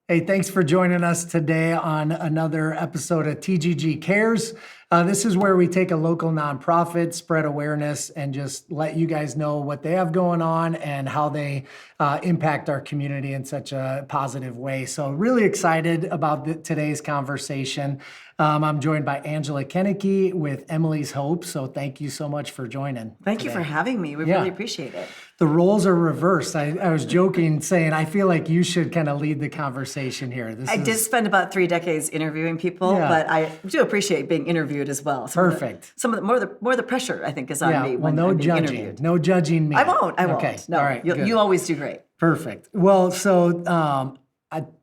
Hey, thanks for joining us today on another episode of TGG Cares. This is where we take a local nonprofit, spread awareness, and just let you guys know what they have going on and how they impact our community in such a positive way. So really excited about today's conversation. I'm joined by Angela Kennecke with Emily's Hope. So thank you so much for joining. Thank you for having me. We really appreciate it. The roles are reversed. I was joking, saying I feel like you should kind of lead the conversation here. I did spend about 3 decades interviewing people, but I do appreciate being interviewed as well. Perfect. More of the pressure, I think, is on me when no I'm being judging. interviewed. No judging me. I won't. Okay. No, All right. you always do great. Perfect. Well, so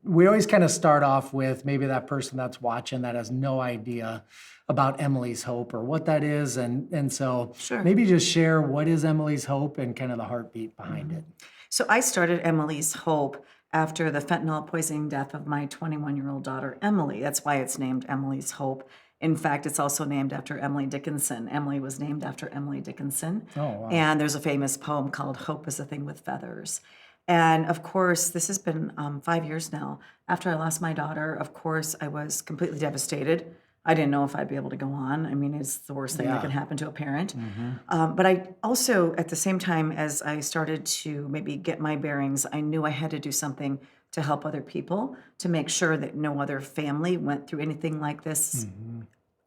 we always kind of start off with maybe that person that's watching that has no idea about Emily's Hope or what that is. And so maybe just share what is Emily's Hope and kind of the heartbeat behind it. So I started Emily's Hope after the fentanyl poisoning death of my 21-year-old daughter, Emily. That's why it's named Emily's Hope. In fact, it's also named after Emily Dickinson. Emily was named after Emily Dickinson. Oh, wow. And there's a famous poem called Hope is a Thing with Feathers. And of course, this has been 5 years now. After I lost my daughter, of course, I was completely devastated. I didn't know if I'd be able to go on. I mean, it's the worst thing that can happen to a parent. But I also, at the same time as I started to maybe get my bearings, I knew I had to do something to help other people, to make sure that no other family went through anything like this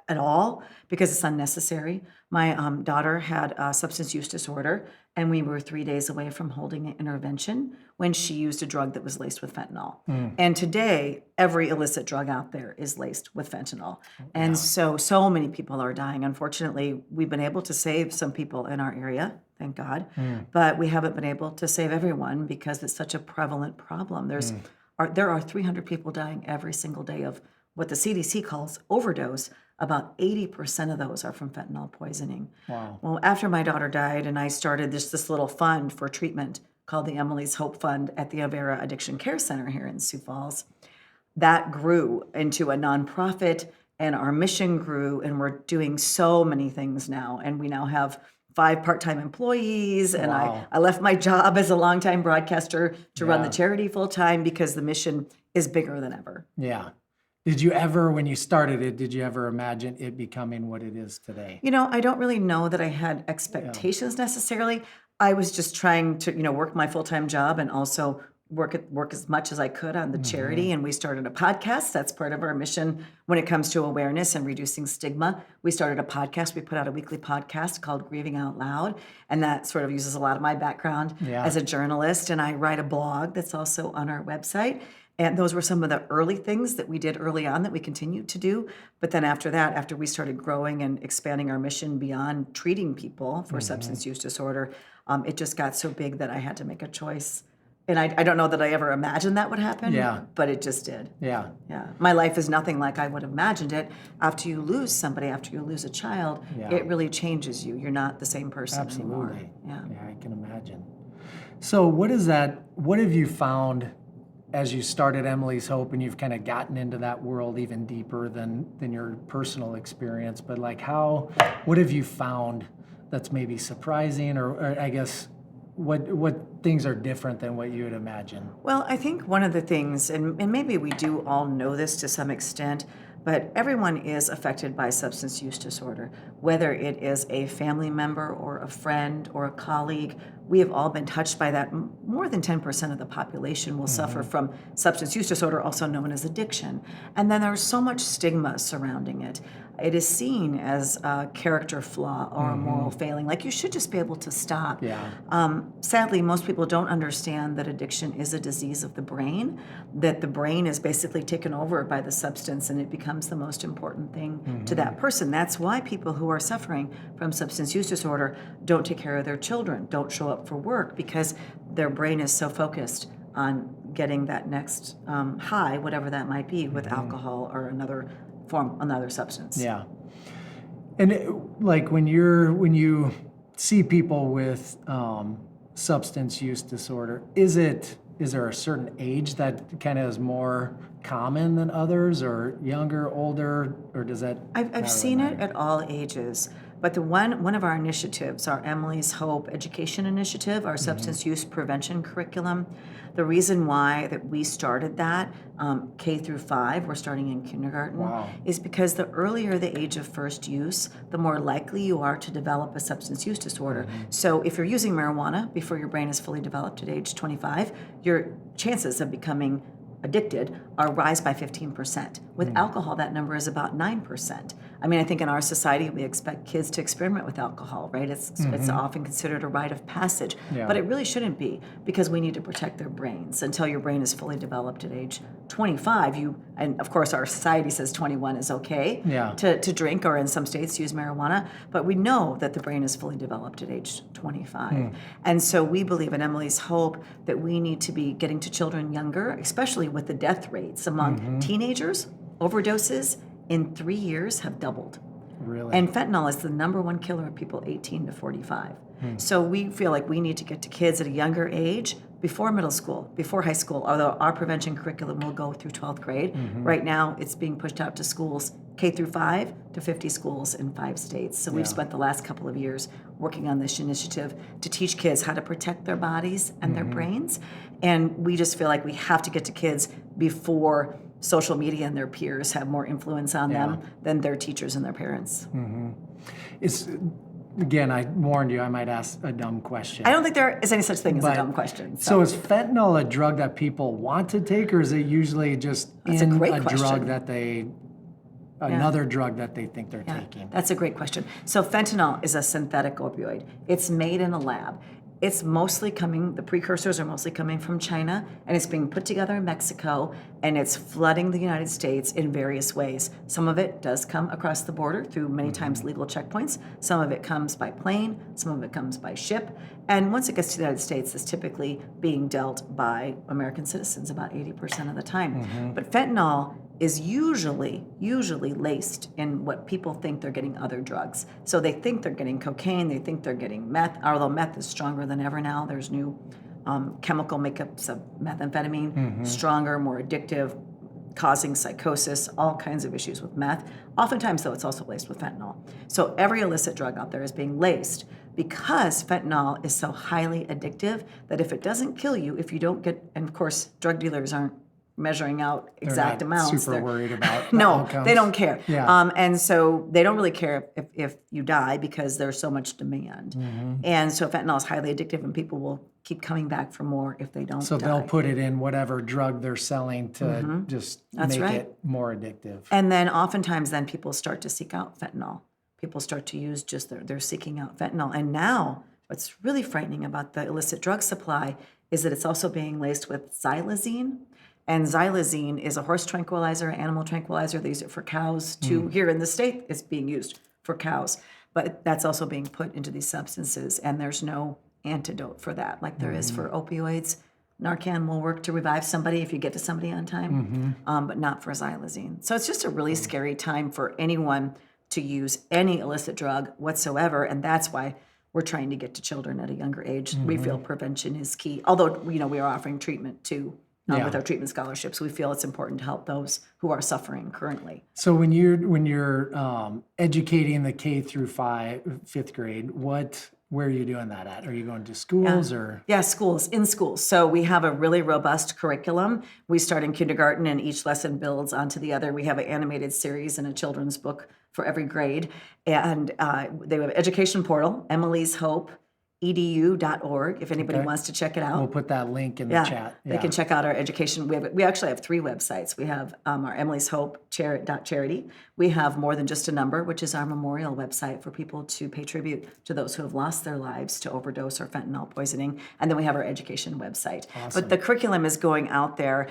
at all, because it's unnecessary. My daughter had a substance use disorder, and we were 3 days away from holding an intervention when she used a drug that was laced with fentanyl. And today, every illicit drug out there is laced with fentanyl. And so many people are dying. Unfortunately, we've been able to save some people in our area, thank God, but we haven't been able to save everyone because it's such a prevalent problem. There are 300 people dying every single day of what the CDC calls overdose. About 80% of those are from fentanyl poisoning. Wow. Well, after my daughter died and I started this little fund for treatment called the Emily's Hope Fund at the Avera Addiction Care Center here in Sioux Falls, that grew into a nonprofit, and our mission grew, and we're doing so many things now. And we now have 5 part-time employees, and I left my job as a longtime broadcaster to run the charity full-time because the mission is bigger than ever. Yeah. Did you ever, when you started it, did you ever imagine it becoming what it is today? You know, I don't really know that I had expectations necessarily. I was just trying to, work my full-time job and also work as much as I could on the charity. And we started a podcast. That's part of our mission when it comes to awareness and reducing stigma. We started a podcast. We put out a weekly podcast called Grieving Out Loud. And that sort of uses a lot of my background as a journalist. And I write a blog that's also on our website. And those were some of the early things that we did early on that we continued to do. But then after that, after we started growing and expanding our mission beyond treating people for substance use disorder, it just got so big that I had to make a choice. And I don't know that I ever imagined that would happen, but it just did. Yeah. Yeah. My life is nothing like I would have imagined it. After you lose somebody, after you lose a child, it really changes you. You're not the same person anymore. Yeah, I can imagine. So what have you found as you started Emily's Hope and you've kind of gotten into that world even deeper than your personal experience, but like what have you found that's maybe surprising or I guess what things are different than what you would imagine? Well, I think one of the things, and maybe we do all know this to some extent, but everyone is affected by substance use disorder, whether it is a family member or a friend or a colleague. We have all been touched by that. More than 10% of the population will suffer from substance use disorder, also known as addiction. And then there's so much stigma surrounding it. It is seen as a character flaw or a moral failing, like you should just be able to stop. Sadly, most people don't understand that addiction is a disease of the brain, that the brain is basically taken over by the substance and it becomes the most important thing to that person. That's why people who are suffering from substance use disorder don't take care of their children, don't show up for work, because their brain is so focused on getting that next high, whatever that might be, with alcohol or another substance. Yeah. And like when you see people with substance use disorder, is there a certain age that kind of is more common than others, or younger, older, or does that? I've seen it at all ages. But one of our initiatives, our Emily's Hope Education Initiative, our substance use prevention curriculum, the reason why that we started that K through 5, we're starting in kindergarten, Wow. is because the earlier the age of first use, the more likely you are to develop a substance use disorder. So if you're using marijuana before your brain is fully developed at age 25, your chances of becoming addicted are rise by 15%. With alcohol, that number is about 9%. I mean, I think in our society, we expect kids to experiment with alcohol, right? It's often considered a rite of passage, but it really shouldn't be, because we need to protect their brains until your brain is fully developed at age 25. And of course, our society says 21 is okay to drink, or in some states use marijuana, but we know that the brain is fully developed at age 25. And so we believe in Emily's Hope that we need to be getting to children younger, especially with the death rates among teenagers. Overdoses in 3 years have doubled. Really? And fentanyl is the number one killer of people 18 to 45. So we feel like we need to get to kids at a younger age, before middle school, before high school, although our prevention curriculum will go through 12th grade. Right now, it's being pushed out to schools K through 5 to 50 schools in 5 states. So we've spent the last couple of years working on this initiative to teach kids how to protect their bodies and their brains. And we just feel like we have to get to kids before social media and their peers have more influence on them than their teachers and their parents. Again, I warned you I might ask a dumb question. I don't think there is any such thing as a dumb question. So is fentanyl a drug that people want to take, or is it usually just drug that they, another drug that they think they're taking? That's a great question. So fentanyl is a synthetic opioid. It's made in a lab. It's mostly the precursors are mostly coming from China, and it's being put together in Mexico, and it's flooding the United States in various ways. Some of it does come across the border through many times legal checkpoints. Some of it comes by plane, some of it comes by ship. And once it gets to the United States, it's typically being dealt by American citizens about 80% of the time. But fentanyl is usually laced in what people think they're getting other drugs. So they think they're getting cocaine, they think they're getting meth, although meth is stronger than ever now. There's new chemical makeups of methamphetamine, stronger, more addictive, causing psychosis, all kinds of issues with meth. Oftentimes, though, it's also laced with fentanyl. So every illicit drug out there is being laced because fentanyl is so highly addictive that if it doesn't kill you, if you don't get, and of course, drug dealers aren't measuring out exact amounts. Super worried about no, outcomes. They don't care. And so they don't really care if you die because there's so much demand. And so fentanyl is highly addictive, and people will keep coming back for more if they don't die. They'll put it in whatever drug they're selling to just make it more addictive. And then oftentimes then people start to seek out fentanyl. People start to use they're seeking out fentanyl. And now what's really frightening about the illicit drug supply is that it's also being laced with xylazine. And xylazine is a horse tranquilizer, animal tranquilizer. They use it for cows too. Here in the state, it's being used for cows. But that's also being put into these substances, and there's no antidote for that like there is for opioids. Narcan will work to revive somebody if you get to somebody on time, but not for xylazine. So it's just a really scary time for anyone to use any illicit drug whatsoever, and that's why we're trying to get to children at a younger age. We feel prevention is key, although we are offering treatment too. With our treatment scholarships, we feel it's important to help those who are suffering currently. So when you're educating the K through 5th grade, where are you doing that at? Are you going to schools or? Yeah, in schools. So we have a really robust curriculum. We start in kindergarten, and each lesson builds onto the other. We have an animated series and a children's book for every grade, and they have an education portal, Emily's Hope. edu.org if anybody wants to check it out. We'll put that link in the chat. They can check out our education. We actually have 3 websites. We have our Emily's Hope charity. We have More Than Just a Number, which is our memorial website for people to pay tribute to those who have lost their lives to overdose or fentanyl poisoning. And then we have our education website. Awesome. But the curriculum is going out there.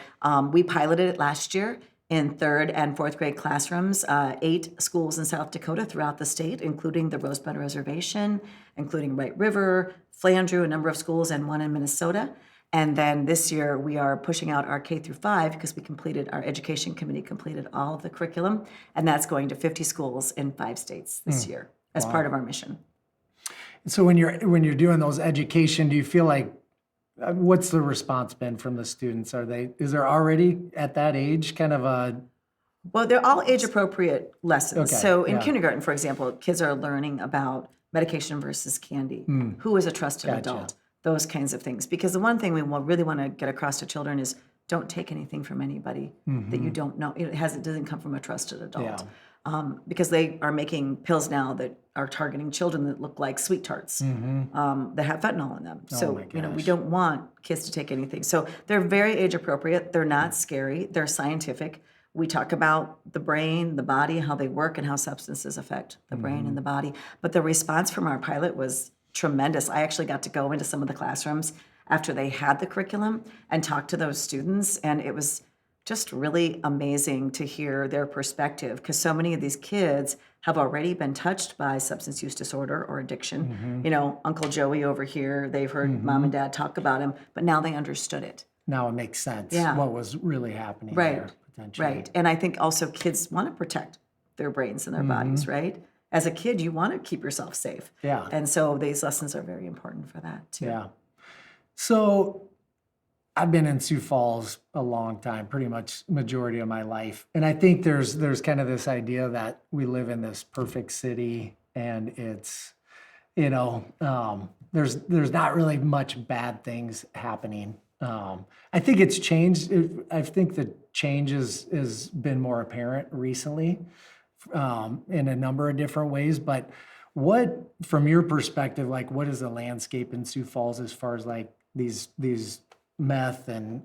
We piloted it last year in 3rd and 4th grade classrooms, 8 schools in South Dakota throughout the state, including the Rosebud Reservation, including Wright River, Flandreau, a number of schools, and 1 in Minnesota. And then this year we are pushing out our K through 5 because our education committee completed all of the curriculum, and that's going to 50 schools in 5 states this year as part of our mission. So when you're doing those education, do you feel like what's the response been from the students? Is there already at that age kind of a Well, they're all age-appropriate lessons. Okay, So in yeah. kindergarten, for example, kids are learning about medication versus candy, who is a trusted Gotcha. adult, those kinds of things. Because the one thing we really want to get across to children is don't take anything from anybody that you don't know. It doesn't come from a trusted adult. Yeah. Because they are making pills now that are targeting children that look like sweet tarts that have fentanyl in them. So, my we gosh. don't want kids to take anything. So they're very age appropriate. They're not scary. They're scientific. We talk about the brain, the body, how they work, and how substances affect the brain and the body. But the response from our pilot was tremendous. I actually got to go into some of the classrooms after they had the curriculum and talk to those students, and it was just really amazing to hear their perspective because so many of these kids have already been touched by substance use disorder or addiction. Uncle Joey over here, they've heard mom and dad talk about him, but now they understood it. Now it makes sense Yeah. what was really happening Right. there, potentially. Right. And I think also kids want to protect their brains and their bodies, right? As a kid, you want to keep yourself safe. Yeah. And so these lessons are very important for that too. Yeah. So I've been in Sioux Falls a long time, pretty much majority of my life. And I think there's kind of this idea that we live in this perfect city and it's, there's not really much bad things happening. I think it's changed. I think the change has been more apparent recently in a number of different ways. But what, from your perspective, like what is the landscape in Sioux Falls as far as like these meth and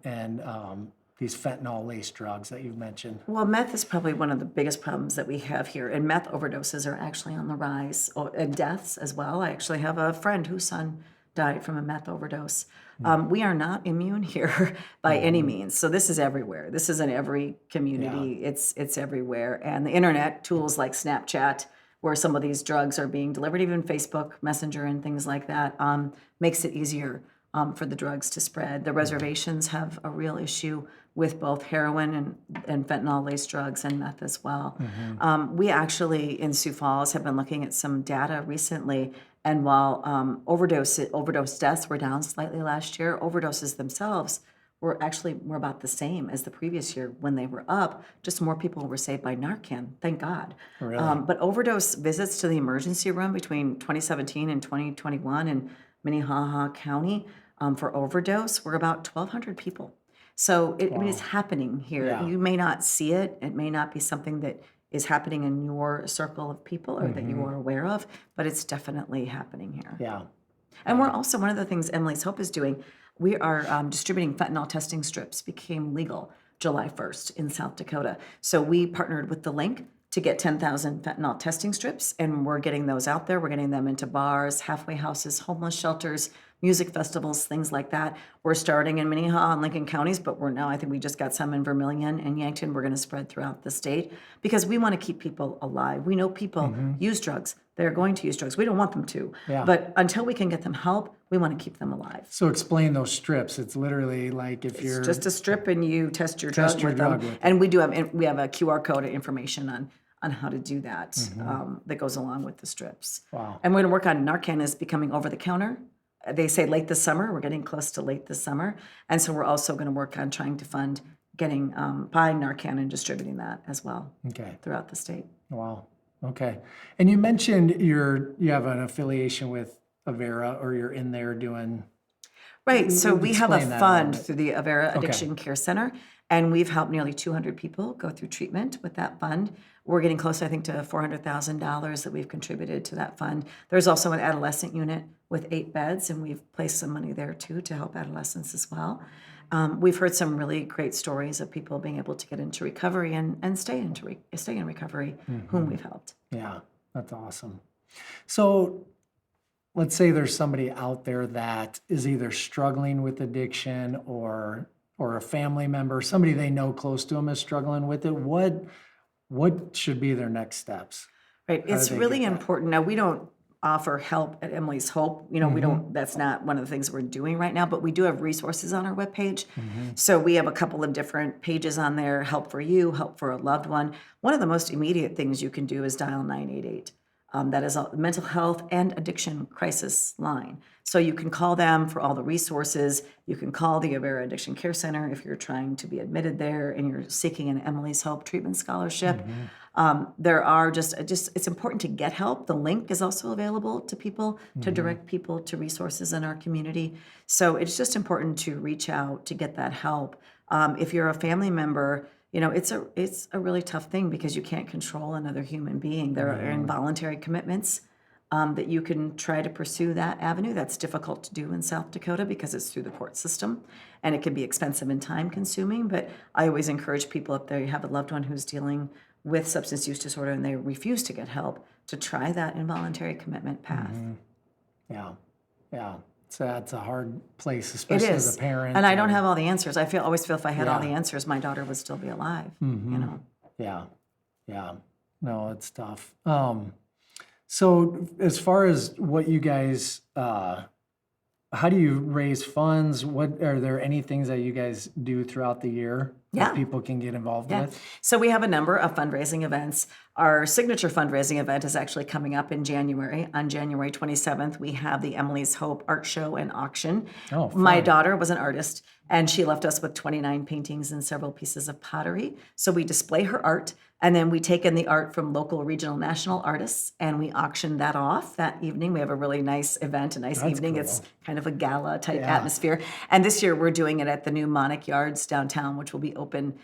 these fentanyl-laced drugs that you've mentioned? Well, meth is probably one of the biggest problems that we have here, and meth overdoses are actually on the rise, and deaths as well. I actually have a friend whose son died from a meth overdose. We are not immune here by any means. So this is everywhere. This is in every community. It's everywhere. And the internet, tools like Snapchat, where some of these drugs are being delivered, even Facebook Messenger and things like that, makes it easier for the drugs to spread. The reservations have a real issue with both heroin and fentanyl-laced drugs and meth as well. We actually, in Sioux Falls, have been looking at some data recently, and while overdose deaths were down slightly last year, overdoses themselves were about the same as the previous year when they were up. Just more people were saved by Narcan, thank God. Really? But overdose visits to the emergency room between 2017 and 2021 in Minnehaha County for overdose were about 1,200 people. So it's happening here. Yeah. You may not see it. It may not be something that is happening in your circle of people or that you are aware of, but it's definitely happening here. Yeah. And we're also, one of the things Emily's Hope is doing, we are distributing fentanyl testing strips, became legal July 1st in South Dakota. So we partnered with The Link to get 10,000 fentanyl testing strips, and we're getting those out there. We're getting them into bars, halfway houses, homeless shelters, music festivals, things like that. We're starting in Minnehaha and Lincoln counties, but I think we just got some in Vermilion and Yankton. We're going to spread throughout the state because we want to keep people alive. We know people use drugs. They're going to use drugs. We don't want them to. Yeah. But until we can get them help, we want to keep them alive. So explain those strips. It's literally like if you're It's just a strip and you test your Test drug your with drug them. with it. And we have a QR code and information on how to do that that goes along with the strips. Wow. And we're going to work on Narcan is becoming over the counter. They say late this summer. We're getting close to late this summer. And so we're also going to work on trying to fund getting buying Narcan and distributing that as well Okay. throughout the state. Wow. Okay. And you mentioned you have an affiliation with Avera, or you're in there doing. Right. So we have a Explain that a fund little bit. through the Avera Addiction Care Center, and we've helped nearly 200 people go through treatment with that fund. We're getting close, I think, to $400,000 that we've contributed to that fund. There's also an adolescent unit with 8 beds, and we've placed some money there too to help adolescents as well. We've heard some really great stories of people being able to get into recovery and stay in recovery, whom we've helped. Yeah, that's awesome. So let's say there's somebody out there that is either struggling with addiction or a family member, somebody they know close to them is struggling with it. What should be their next steps? Right. How do It's they really get that? important. Now, we don't offer help at Emily's Hope. We don't, that's not one of the things we're doing right now, but we do have resources on our webpage. So we have a couple of different pages on there, help for you, help for a loved one. One of the most immediate things you can do is dial 988. That is a mental health and addiction crisis line. So you can call them for all the resources. You can call the Avera Addiction Care Center if you're trying to be admitted there and you're seeking an Emily's Hope treatment scholarship. There are just it's important to get help. The link is also available to people to direct people to resources in our community. So it's just important to reach out to get that help. If you're a family member, it's a really tough thing because you can't control another human being. There are involuntary commitments that you can try to pursue that avenue. That's difficult to do in South Dakota because it's through the court system and it can be expensive and time consuming. But I always encourage people, if they have a loved one who's dealing with substance use disorder and they refuse to get help, to try that involuntary commitment path. Yeah. So that's a hard place, especially as a parent. And I don't have all the answers. Always feel if I had all the answers, my daughter would still be alive. Yeah. No, it's tough. So as far as what you guys, how do you raise funds? What are there any things that you guys do throughout the year that people can get involved with? So we have a number of fundraising events. Our signature fundraising event is actually coming up in January. On January 27th, we have the Emily's Hope Art Show and Auction. Oh, fun. My daughter was an artist, and she left us with 29 paintings and several pieces of pottery. So we display her art, and then we take in the art from local, regional, national artists, and we auction that off that evening. We have a really nice event, a nice evening. Cool. It's kind of a gala type atmosphere. And this year we're doing it at the new Monarch Yards downtown, which will be open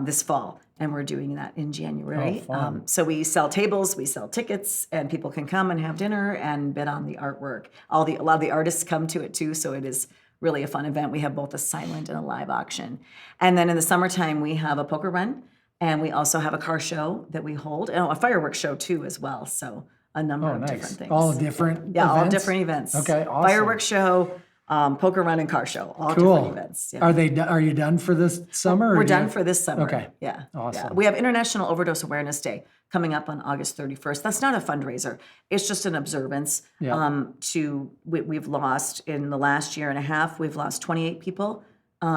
this fall. And we're doing that in January. So we sell tables, we sell tickets, and people can come and have dinner and bid on the artwork. A lot of the artists come to it too, so it is really a fun event. We have both a silent and a live auction. And then in the summertime, we have a poker run, and we also have a car show that we hold, and a fireworks show too as well. So a number of different things. All different Yeah, events? all different events. Okay, awesome. Fireworks show, poker run, and car show. All different events. Yeah. Are you done for this summer? We're done for this summer. Okay. Yeah. Awesome. Yeah. We have International Overdose Awareness Day coming up on August 31st. That's not a fundraiser. It's just an observance. We've lost, in the last year and a half, we've lost 28 people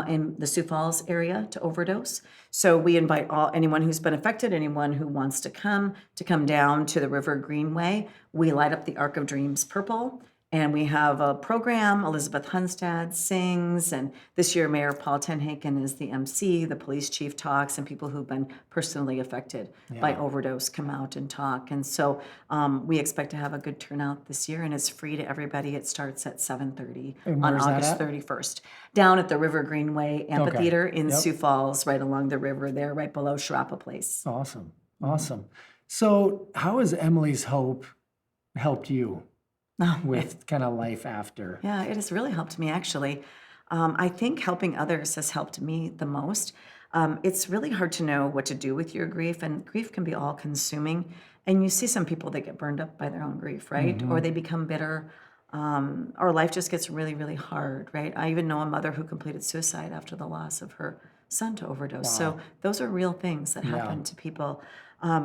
in the Sioux Falls area to overdose. So we invite anyone who's been affected, anyone who wants to come down to the River Greenway. We light up the Arc of Dreams purple. And we have a program. Elizabeth Hunstad sings, and this year Mayor Paul Tenhaken is the MC. The police chief talks, and people who've been personally affected by overdose come out and talk. And so we expect to have a good turnout this year, and it's free to everybody. It starts at 7:30 on August 31st, down at the River Greenway Amphitheater in Sioux Falls, right along the river there, right below Sharapa Place. Awesome. So how has Emily's Hope helped you with kind of life after? Yeah, it has really helped me, actually. I think helping others has helped me the most. It's really hard to know what to do with your grief, and grief can be all-consuming. And you see some people that get burned up by their own grief, right? Or they become bitter, or life just gets really, really hard, right? I even know a mother who completed suicide after the loss of her son to overdose. So those are real things that happen to people.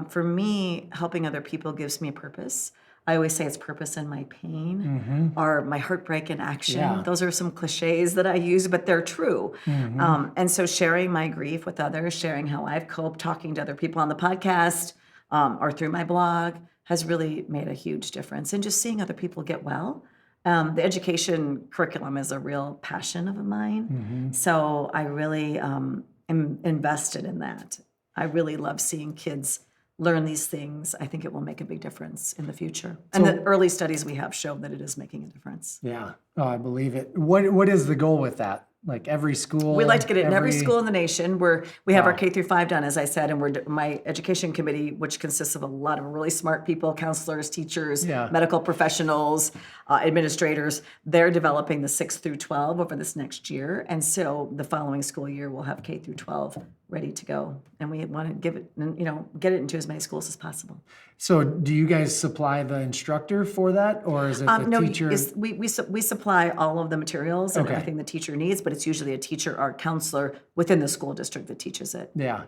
For me, helping other people gives me a purpose. I always say it's purpose in my pain or my heartbreak in action. Yeah. Those are some cliches that I use, but they're true. And so sharing my grief with others, sharing how I've coped, talking to other people on the podcast or through my blog has really made a huge difference. And just seeing other people get well. The education curriculum is a real passion of mine. So I really am invested in that. I really love seeing kids learn these things. I think it will make a big difference in the future. And the early studies we have show that it is making a difference. Yeah. Oh, I believe it. What is the goal with that? Like every school? We'd like to get it in every school in the nation. We have our K through 5 done, as I said, and my education committee, which consists of a lot of really smart people, counselors, teachers, medical professionals, administrators, they're developing the 6 through 12 over this next year. And so the following school year, we'll have K through 12 ready to go. And we want to give it, get it into as many schools as possible. So do you guys supply the instructor for that, or is it the teacher? We supply all of the materials and everything the teacher needs, but it's usually a teacher or counselor within the school district that teaches it. Yeah.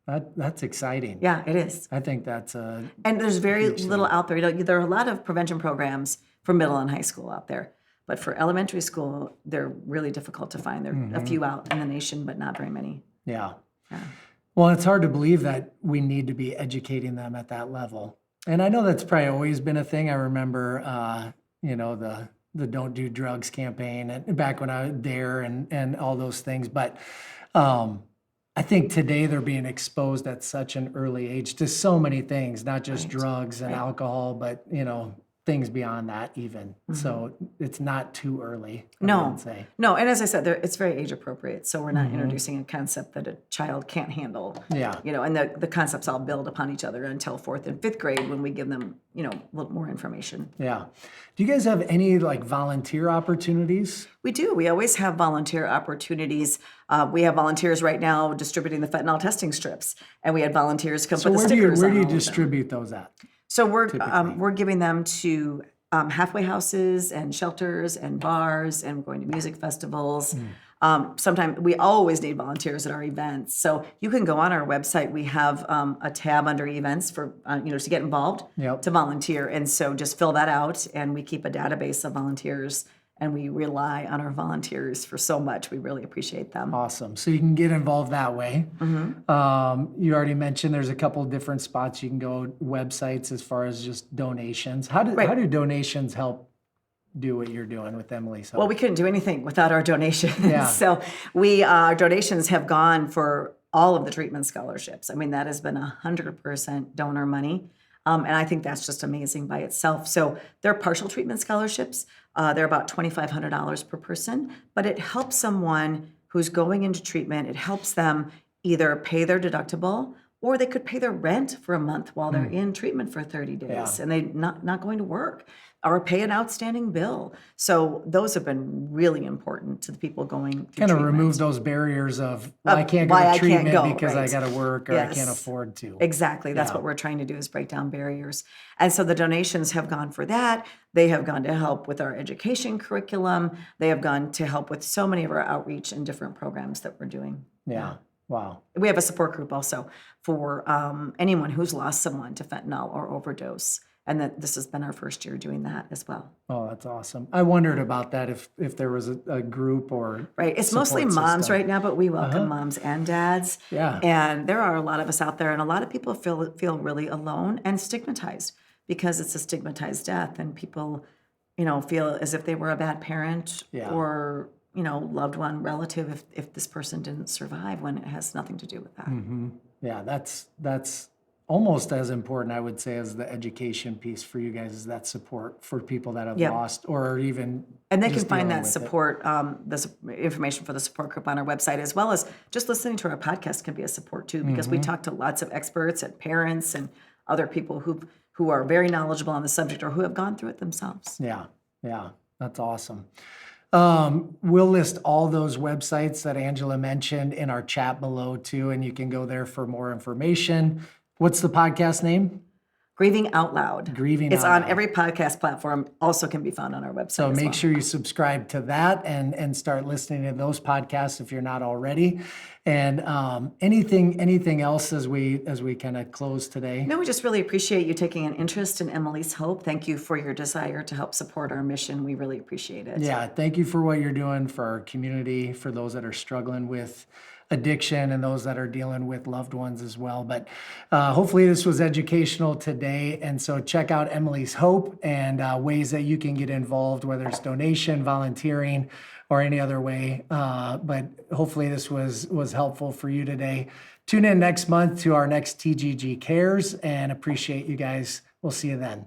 That's exciting. Yeah, it is. I think that's and there's very little out there. There are a lot of prevention programs for middle and high school out there, but for elementary school, they're really difficult to find. There are a few out in the nation, but not very many. Yeah. Well, it's hard to believe that we need to be educating them at that level. And I know that's probably always been a thing. I remember, the Don't Do Drugs campaign and back when I was there and all those things. But I think today they're being exposed at such an early age to so many things, not just Right. drugs and Right. alcohol, but, things beyond that even. So it's not too early, I No, would say. no, and as I said, it's very age appropriate, so we're not introducing a concept that a child can't handle. Yeah. And the concepts all build upon each other until 4th and 5th grade when we give them, a little more information. Yeah. Do you guys have any like volunteer opportunities? We do. We always have volunteer opportunities. We have volunteers right now distributing the fentanyl testing strips, and we had volunteers come So put the where do you stickers where on do you all of them. distribute those at? So we're typically? we're giving them to halfway houses and shelters and bars, and we're going to music festivals. Sometimes we always need volunteers at our events, so you can go on our website. We have a tab under events for to get involved, Yep. to volunteer, and so just fill that out, and we keep a database of volunteers, and we rely on our volunteers for so much. We really appreciate them. Awesome. So you can get involved that way. You already mentioned there's a couple different spots you can go, websites as far as just donations. How do donations help do what you're doing with Emily's Hope? Well, we couldn't do anything without our donations. Yeah. So our donations have gone for all of the treatment scholarships. I mean, that has been 100% donor money. And I think that's just amazing by itself. So they're partial treatment scholarships. They're about $2,500 per person, but it helps someone who's going into treatment. It helps them either pay their deductible, or they could pay their rent for a month while they're in treatment for 30 days Yeah. and they're not going to work, or pay an outstanding bill. So those have been really important to the people going through Kind of treatment. remove those barriers of, well, I Of can't go why to I can't treatment go, because right. I got to work or I can't Yes. afford to. Exactly. That's Yeah. what we're trying to do, is break down barriers. And so the donations have gone for that. They have gone to help with our education curriculum. They have gone to help with so many of our outreach and different programs that we're doing. Yeah. Wow. We have a support group also for anyone who's lost someone to fentanyl or overdose. And that this has been our first year doing that as well. Oh, that's awesome. I wondered about that if there was a group or Right. It's mostly support moms system. right now, but we welcome moms and dads. Yeah. And there are a lot of us out there, and a lot of people feel really alone and stigmatized because it's a stigmatized death, and people, feel as if they were a bad parent Yeah. or, loved one, relative if this person didn't survive, when it has nothing to do with that. Yeah, that's almost as important, I would say, as the education piece for you guys, is that support for people that have Yep. lost or even And they can just find dealing that with it. support, information for the support group on our website, as well as just listening to our podcast can be a support too, because we talk to lots of experts and parents and other people who are very knowledgeable on the subject or who have gone through it themselves. Yeah, that's awesome. We'll list all those websites that Angela mentioned in our chat below too, and you can go there for more information. What's the podcast name? Grieving Out Loud. Grieving It's Out on Loud. every podcast platform, also can be found on our website. So as make well. sure you subscribe to that and start listening to those podcasts if you're not already. And anything else as we kind of close today? No, we just really appreciate you taking an interest in Emily's Hope. Thank you for your desire to help support our mission. We really appreciate it. Yeah, thank you for what you're doing for our community, for those that are struggling with addiction and those that are dealing with loved ones as well. But hopefully this was educational today. And so check out Emily's Hope and ways that you can get involved, whether it's donation, volunteering, or any other way. But hopefully this was helpful for you today. Tune in next month to our next TGG Cares, and appreciate you guys. We'll see you then.